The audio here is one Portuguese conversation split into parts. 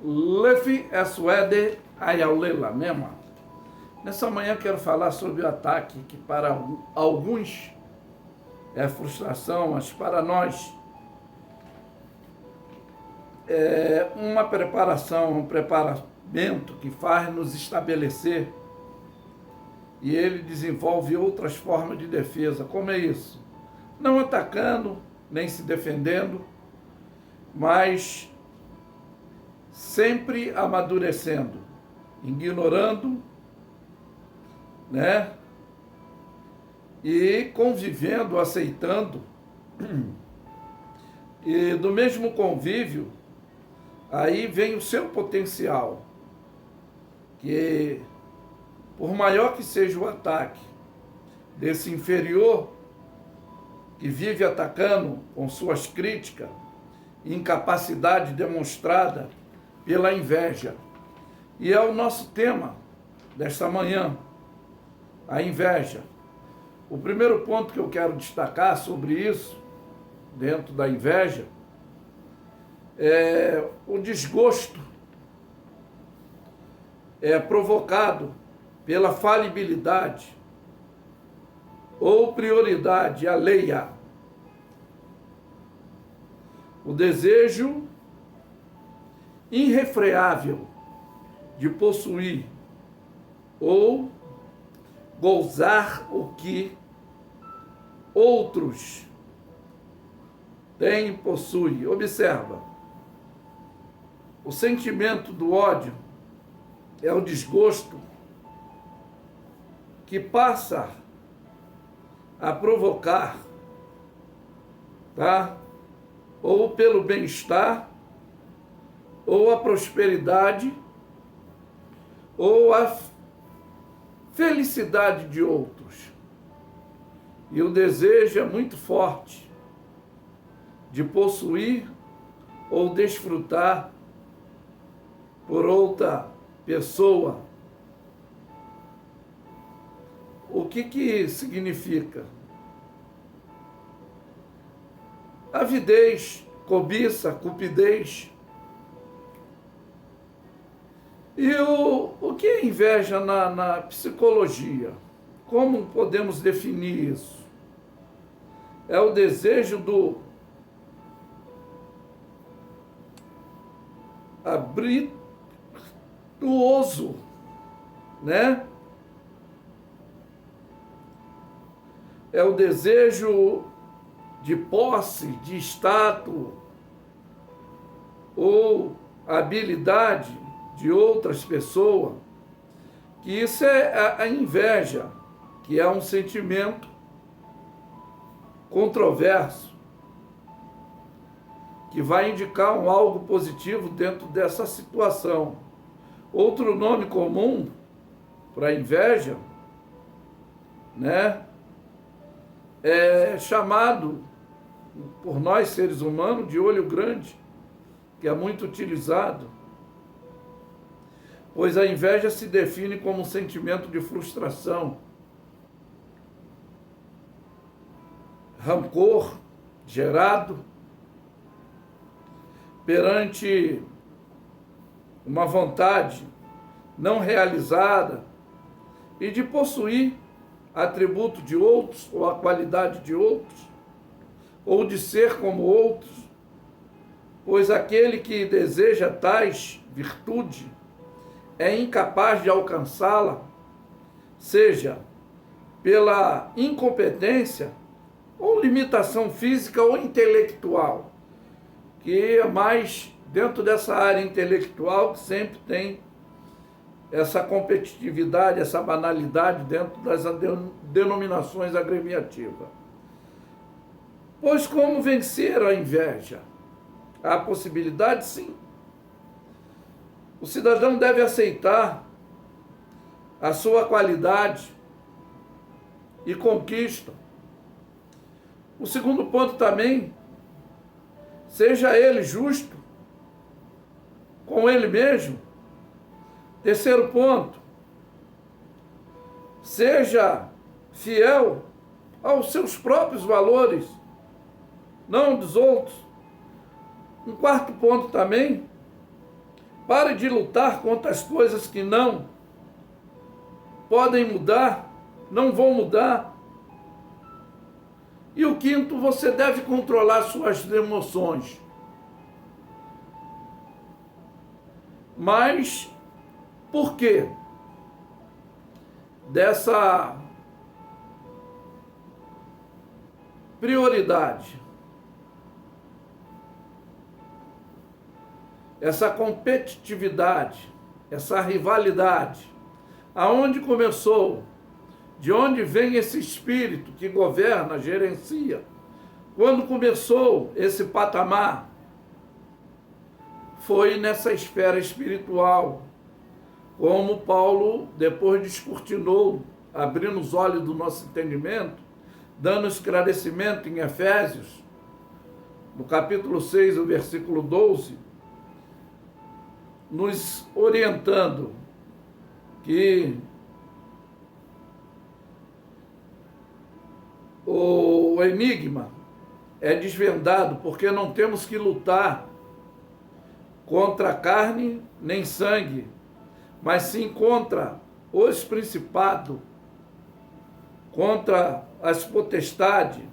Lefi Eswede Ayaulela, minha amada. Nessa manhã quero falar sobre o ataque que para alguns é frustração, mas para nós é uma preparação, um preparamento que faz nos estabelecer e ele desenvolve outras formas de defesa. Como é isso? Não atacando, nem se defendendo, mas sempre amadurecendo, ignorando, né? E convivendo, aceitando. E do mesmo convívio, aí vem o seu potencial, que por maior que seja o ataque desse inferior, que vive atacando com suas críticas, incapacidade demonstrada pela inveja. E é o nosso tema desta manhã, a inveja. O primeiro ponto que eu quero destacar sobre isso, dentro da inveja, é o desgosto provocado pela falibilidade ou prioridade alheia. O desejo irrefreável de possuir ou gozar o que outros têm e possuem. Observa, o sentimento do ódio é o desgosto que passa a provocar, tá? Ou pelo bem-estar, ou a prosperidade, ou a felicidade de outros. E o desejo é muito forte de possuir ou desfrutar por outra pessoa. O que significa? Avidez, cobiça, cupidez. E o que é inveja na psicologia? Como podemos definir isso? É o desejo do abrituoso, né? É o desejo de posse, de status ou habilidade de outras pessoas, que isso é a inveja, que é um sentimento controverso, que vai indicar algo positivo dentro dessa situação. Outro nome comum para inveja, né, é chamado por nós seres humanos de olho grande, que é muito utilizado, pois a inveja se define como um sentimento de frustração, rancor gerado perante uma vontade não realizada e de possuir atributo de outros ou a qualidade de outros, ou de ser como outros, pois aquele que deseja tais virtudes é incapaz de alcançá-la, seja pela incompetência ou limitação física ou intelectual, que é mais dentro dessa área intelectual que sempre tem essa competitividade, essa banalidade dentro das denominações agremiativas. Pois como vencer a inveja? Há possibilidade? Sim. O cidadão deve aceitar a sua qualidade e conquista. O segundo ponto também, seja ele justo com ele mesmo. Terceiro ponto, seja fiel aos seus próprios valores, não dos outros. Um quarto ponto também, Pare de lutar contra as coisas que não podem mudar, não vão mudar. E o quinto, você deve controlar suas emoções. Mas por quê? Dessa prioridade, essa competitividade, essa rivalidade, aonde começou? De onde vem esse espírito que governa, gerencia? Quando começou esse patamar? Foi nessa esfera espiritual, como Paulo depois descortinou, abrindo os olhos do nosso entendimento, dando esclarecimento em Efésios, no capítulo 6, o versículo 12, nos orientando que o enigma é desvendado, porque não temos que lutar contra carne nem sangue, mas sim contra os principados, contra as potestades,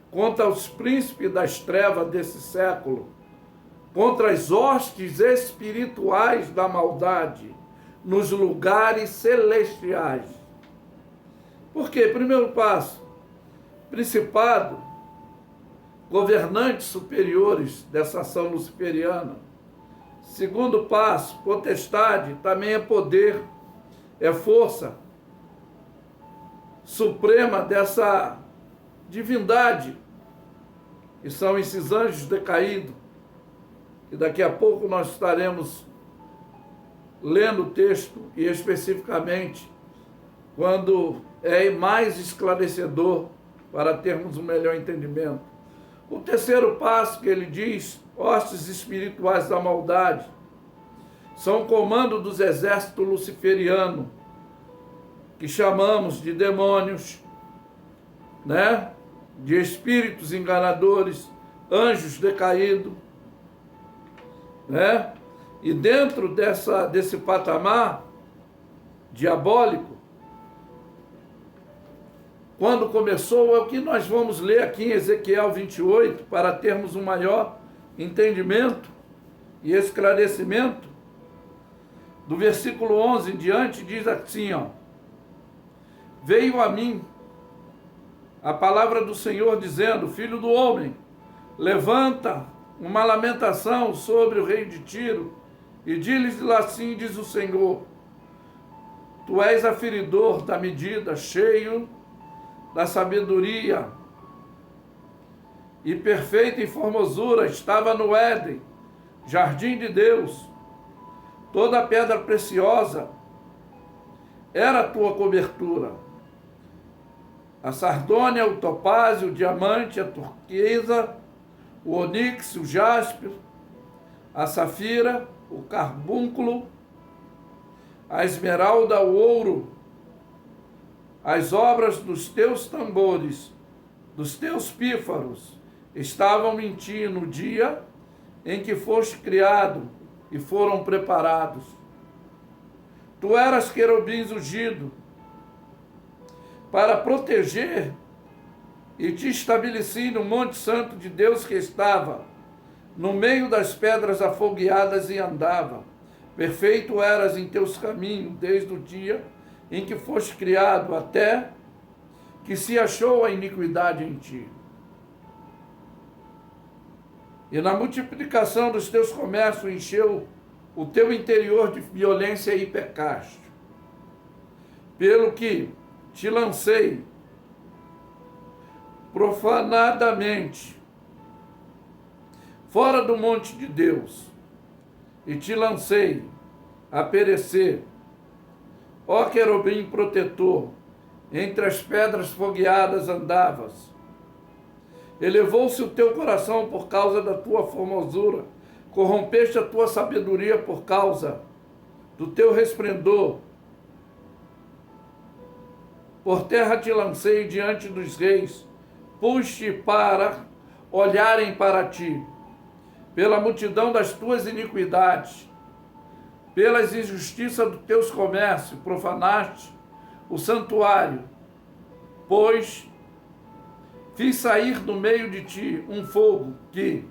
contra os príncipes das trevas desse século, contra as hostes espirituais da maldade nos lugares celestiais. Por quê? Primeiro passo, principado, governantes superiores dessa ação luciferiana. Segundo passo, potestade, também é poder, é força suprema dessa divindade, que são esses anjos decaídos, e daqui a pouco nós estaremos lendo o texto, e especificamente quando é mais esclarecedor para termos um melhor entendimento. O terceiro passo que ele diz, hostes espirituais da maldade, são o comando dos exércitos luciferianos, que chamamos de demônios, né? De espíritos enganadores, anjos decaídos, né? E dentro desse patamar diabólico, quando começou, é o que nós vamos ler aqui em Ezequiel 28, para termos um maior entendimento e esclarecimento. Do versículo 11 em diante, diz assim, ó: veio a mim a palavra do Senhor dizendo, filho do homem, levanta uma lamentação sobre o rei de Tiro, e diz-lhes assim, diz o Senhor, tu és aferidor da medida, cheio da sabedoria e perfeita em formosura, estava no Éden, jardim de Deus, toda a pedra preciosa era a tua cobertura, a sardônia, o topázio, o diamante, a turquesa, o onix, o jaspe, a safira, o carbúnculo, a esmeralda, o ouro, as obras dos teus tambores, dos teus pífaros, estavam em ti no dia em que foste criado e foram preparados. Tu eras querubins ungido para proteger, e te estabeleci no monte santo de Deus que estava no meio das pedras afogueadas e andava. Perfeito eras em teus caminhos desde o dia em que foste criado, até que se achou a iniquidade em ti. E na multiplicação dos teus comércios encheu o teu interior de violência e pecaste. Pelo que te lancei profanadamente fora do monte de Deus, e te lancei a perecer, ó querubim protetor, entre as pedras fogueadas andavas. Elevou-se o teu coração por causa da tua formosura, corrompeste a tua sabedoria por causa do teu resplendor. Por terra te lancei diante dos reis, pus-te para olharem para ti, pela multidão das tuas iniquidades, pelas injustiças dos teus comércios, profanaste o santuário, pois fiz sair do meio de ti um fogo que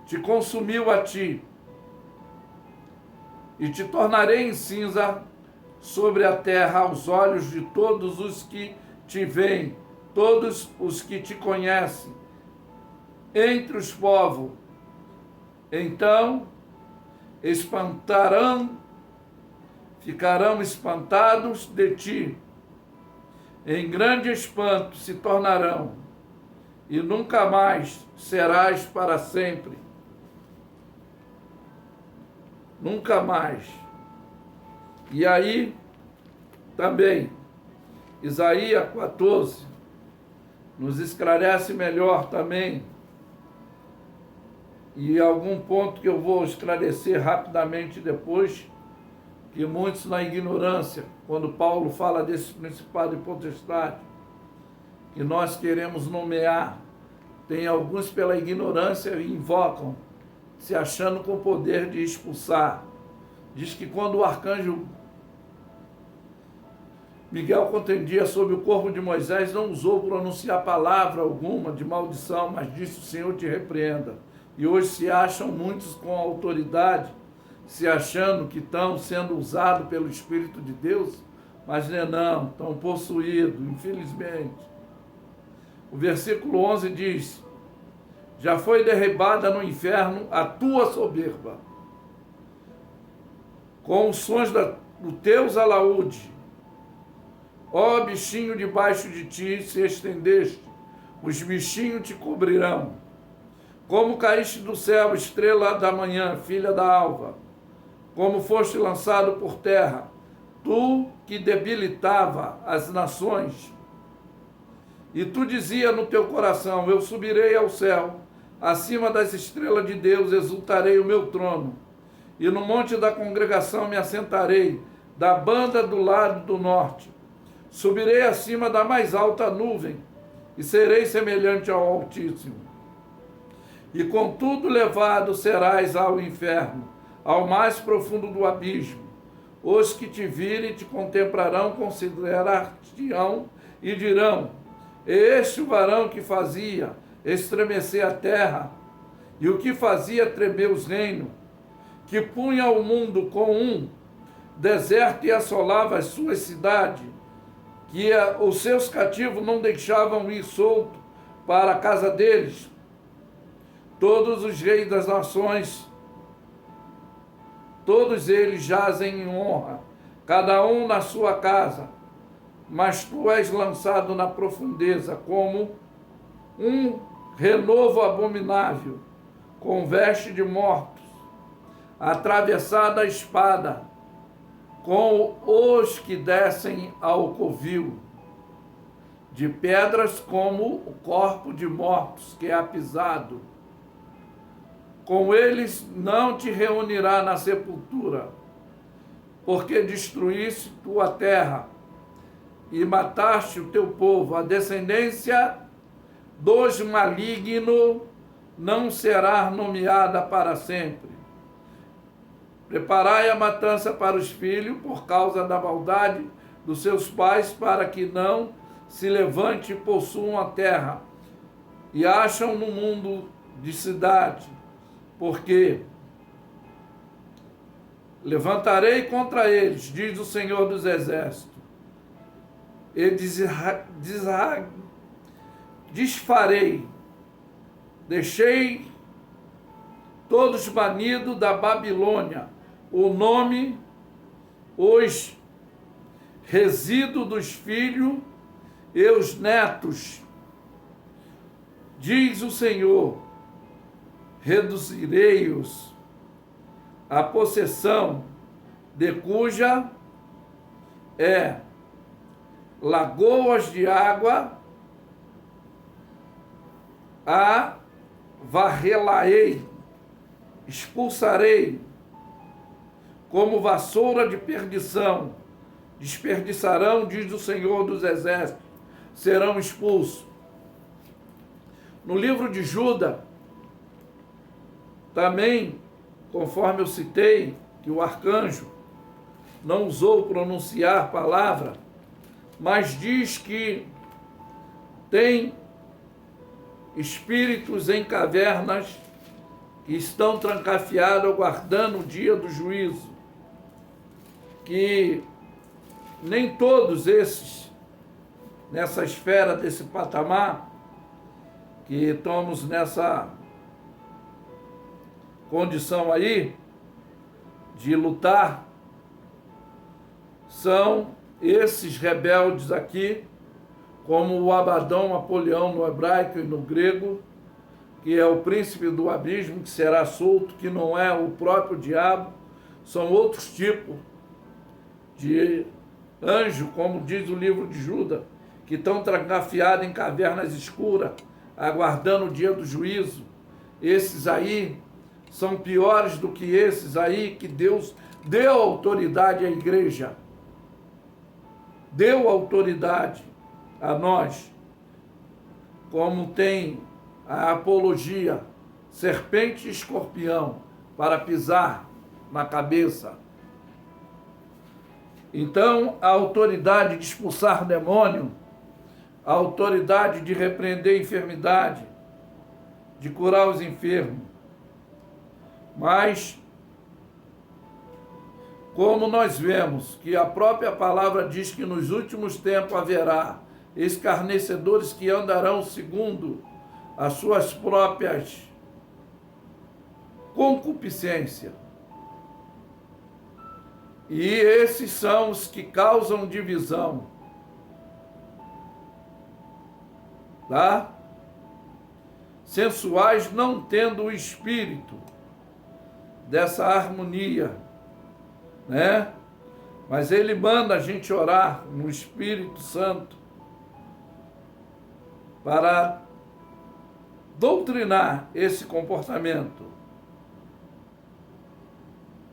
te consumiu a ti, e te tornarei em cinza sobre a terra aos olhos de todos os que te veem, todos os que te conhecem, entre os povos. Então ficarão espantados de ti, em grande espanto se tornarão, e nunca mais serás para sempre. Nunca mais. E aí, também, Isaías 14, nos esclarece melhor também, e algum ponto que eu vou esclarecer rapidamente depois, que muitos na ignorância, quando Paulo fala desse principado e potestade, que nós queremos nomear, tem alguns pela ignorância e invocam, se achando com o poder de expulsar. Diz que quando o arcanjo Miguel contendia sobre o corpo de Moisés, não ousou pronunciar palavra alguma de maldição, mas disse: o Senhor te repreenda. E hoje se acham muitos com autoridade, se achando que estão sendo usados pelo Espírito de Deus, mas não, estão possuídos, infelizmente. O versículo 11 diz: já foi derribada no inferno a tua soberba, com os sons do teus alaúde. Ó bichinho, debaixo de ti se estendeste, os bichinhos te cobrirão. Como caíste do céu, estrela da manhã, filha da alva, como foste lançado por terra, tu que debilitava as nações. E tu dizia no teu coração: eu subirei ao céu, acima das estrelas de Deus exultarei o meu trono, e no monte da congregação me assentarei, da banda do lado do norte. Subirei acima da mais alta nuvem, e serei semelhante ao Altíssimo. E contudo levado serás ao inferno, ao mais profundo do abismo. Os que te virem te contemplarão, considerar-te-ão e dirão: este o varão que fazia estremecer a terra, e o que fazia tremer os reinos, que punha o mundo com um deserto e assolava as suas cidades, que os seus cativos não deixavam ir solto para a casa deles. Todos os reis das nações, todos eles jazem em honra, cada um na sua casa, mas tu és lançado na profundeza como um renovo abominável, com veste de mortos, atravessada a espada, com os que descem ao covil, de pedras como o corpo de mortos que é apisado. Com eles não te reunirá na sepultura, porque destruíste tua terra e mataste o teu povo. A descendência dos malignos não será nomeada para sempre. Preparai a matança para os filhos por causa da maldade dos seus pais, para que não se levante e possuam a terra e acham no mundo de cidade. Porque levantarei contra eles, diz o Senhor dos Exércitos, e desfarei, deixei todos banidos da Babilônia, o nome, os resíduos dos filhos e os netos, diz o Senhor. Reduzirei-os à possessão de cuja é lagoas de água, a varrê-la-ei, expulsarei como vassoura de perdição, desperdiçarão, diz o Senhor dos Exércitos, serão expulsos. No livro de Judas, também, conforme eu citei, que o arcanjo não ousou pronunciar palavra, mas diz que tem espíritos em cavernas que estão trancafiados aguardando o dia do juízo, que nem todos esses, nessa esfera desse patamar, que estamos nessa condição aí de lutar, são esses rebeldes aqui, como o Abadão, Apolião no hebraico e no grego, que é o príncipe do abismo, que será solto, que não é o próprio diabo, são outros tipos de anjo, como diz o livro de Judas, que estão trancafiados em cavernas escuras, aguardando o dia do juízo. Esses aí são piores do que esses aí que Deus deu autoridade à igreja. Deu autoridade a nós, como tem a apologia, serpente e escorpião, para pisar na cabeça. Então, a autoridade de expulsar demônio, a autoridade de repreender a enfermidade, de curar os enfermos. Mas, como nós vemos que a própria palavra diz que nos últimos tempos haverá escarnecedores que andarão segundo as suas próprias concupiscências. E esses são os que causam divisão. Tá? Sensuais, não tendo o espírito dessa harmonia, né? Mas ele manda a gente orar no Espírito Santo para doutrinar esse comportamento.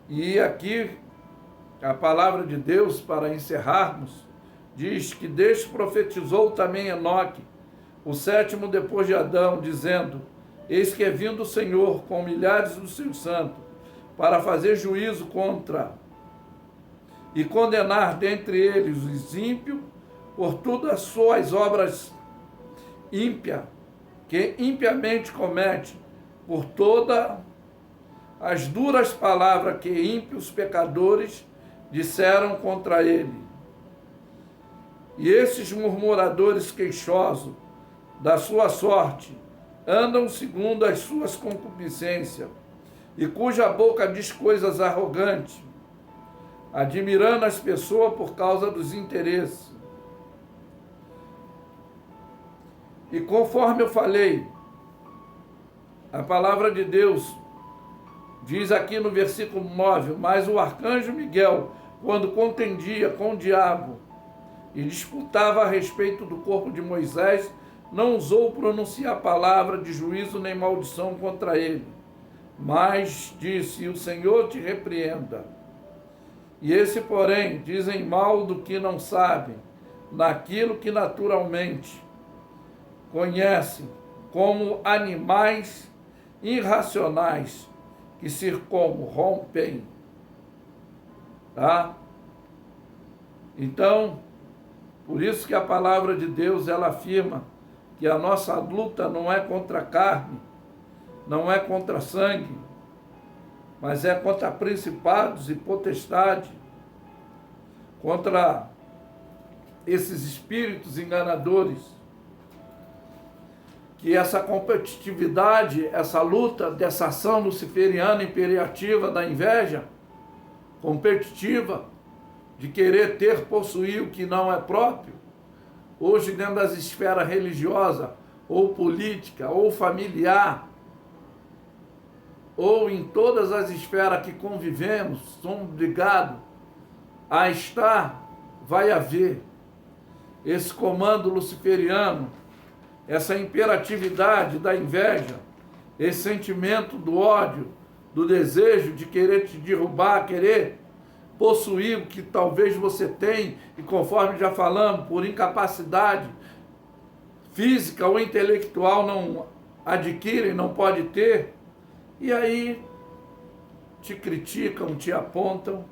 E aqui a palavra de Deus, para encerrarmos, diz que Deus profetizou também Enoque, o sétimo depois de Adão, dizendo: eis que é vindo o Senhor com milhares dos seus santos, para fazer juízo contra e condenar dentre eles os ímpios por todas as suas obras ímpias, que impiamente comete, por todas as duras palavras que ímpios pecadores disseram contra ele. E esses murmuradores queixosos da sua sorte andam segundo as suas concupiscências, e cuja boca diz coisas arrogantes, admirando as pessoas por causa dos interesses. E conforme eu falei, a palavra de Deus diz aqui no versículo 9, mas o arcanjo Miguel, quando contendia com o diabo e disputava a respeito do corpo de Moisés, não ousou pronunciar palavra de juízo nem maldição contra ele, mas disse: o Senhor te repreenda. E esse, porém, dizem mal do que não sabem, naquilo que naturalmente conhecem, como animais irracionais que se corrompem. Tá? Então, por isso que a palavra de Deus, ela afirma que a nossa luta não é contra a carne, não é contra sangue, mas é contra principados e potestades, contra esses espíritos enganadores, que essa competitividade, essa luta, dessa ação luciferiana imperativa da inveja, competitiva, de querer ter, possuir o que não é próprio, hoje dentro das esferas religiosa, ou política, ou familiar, ou em todas as esferas que convivemos, somos obrigados a estar, vai haver esse comando luciferiano, essa imperatividade da inveja, esse sentimento do ódio, do desejo de querer te derrubar, querer possuir o que talvez você tem, e conforme já falamos, por incapacidade física ou intelectual não adquire, não pode ter. E aí te criticam, te apontam,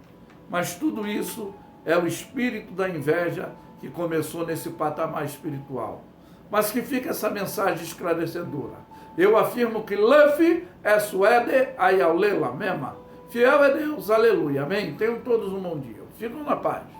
mas tudo isso é o espírito da inveja que começou nesse patamar espiritual. Mas que fica essa mensagem esclarecedora. Eu afirmo que Luffy é suede ayaule la mema. Fiel é Deus, aleluia, amém? Tenham todos um bom dia. Fiquem na paz.